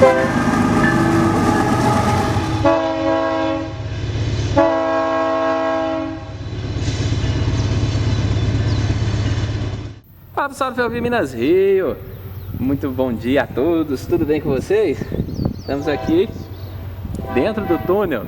Fala pessoal do Ferrovia Minas Rio, muito bom dia a todos, tudo bem com vocês? Estamos aqui dentro do túnel.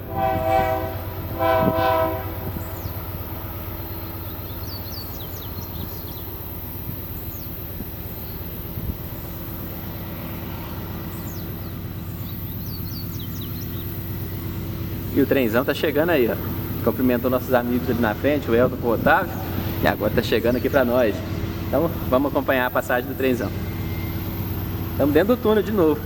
E o trenzão tá chegando aí, ó. Cumprimentou nossos amigos ali na frente, o Elton com o Otávio, e agora tá chegando aqui pra nós. Então vamos acompanhar a passagem do trenzão. Estamos dentro do túnel de novo.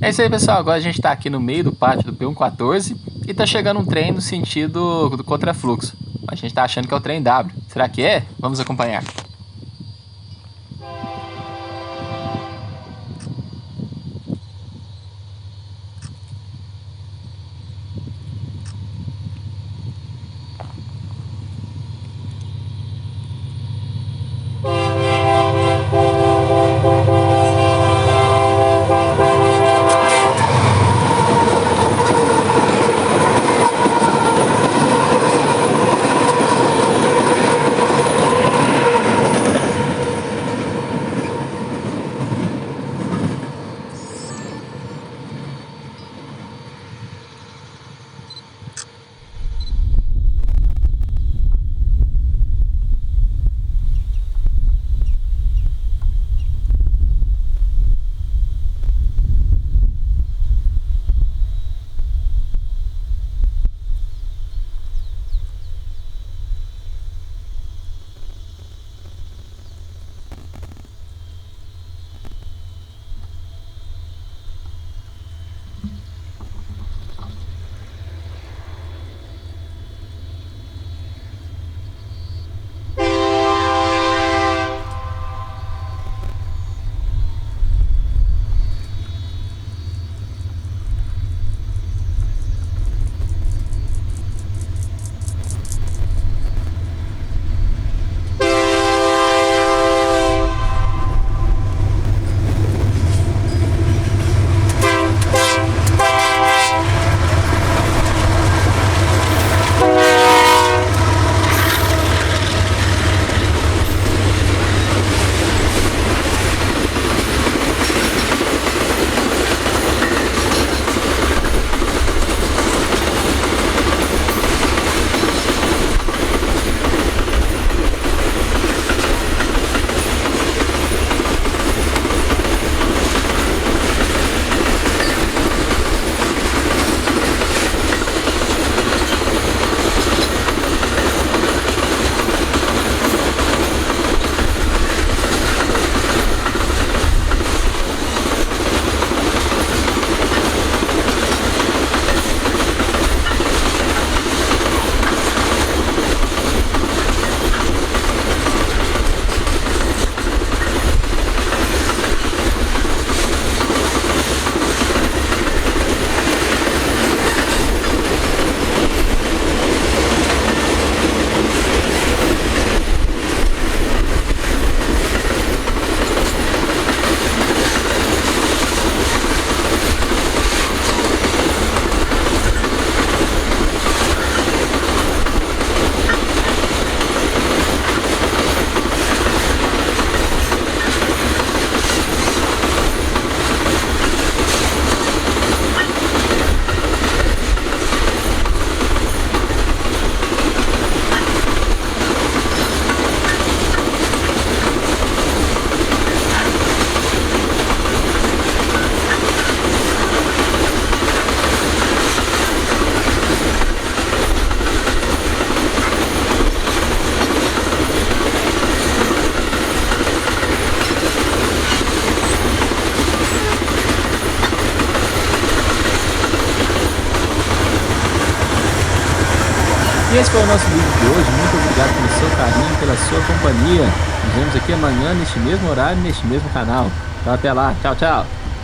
É isso aí, pessoal, agora a gente está aqui no meio do pátio do P114 e está chegando um trem no sentido do contrafluxo. A gente está achando que é o trem W. Será que é? Vamos acompanhar. E esse foi o nosso vídeo de hoje. Muito obrigado pelo seu carinho, pela sua companhia. Nos vemos aqui amanhã neste mesmo horário, neste mesmo canal. Então até lá. Tchau, tchau.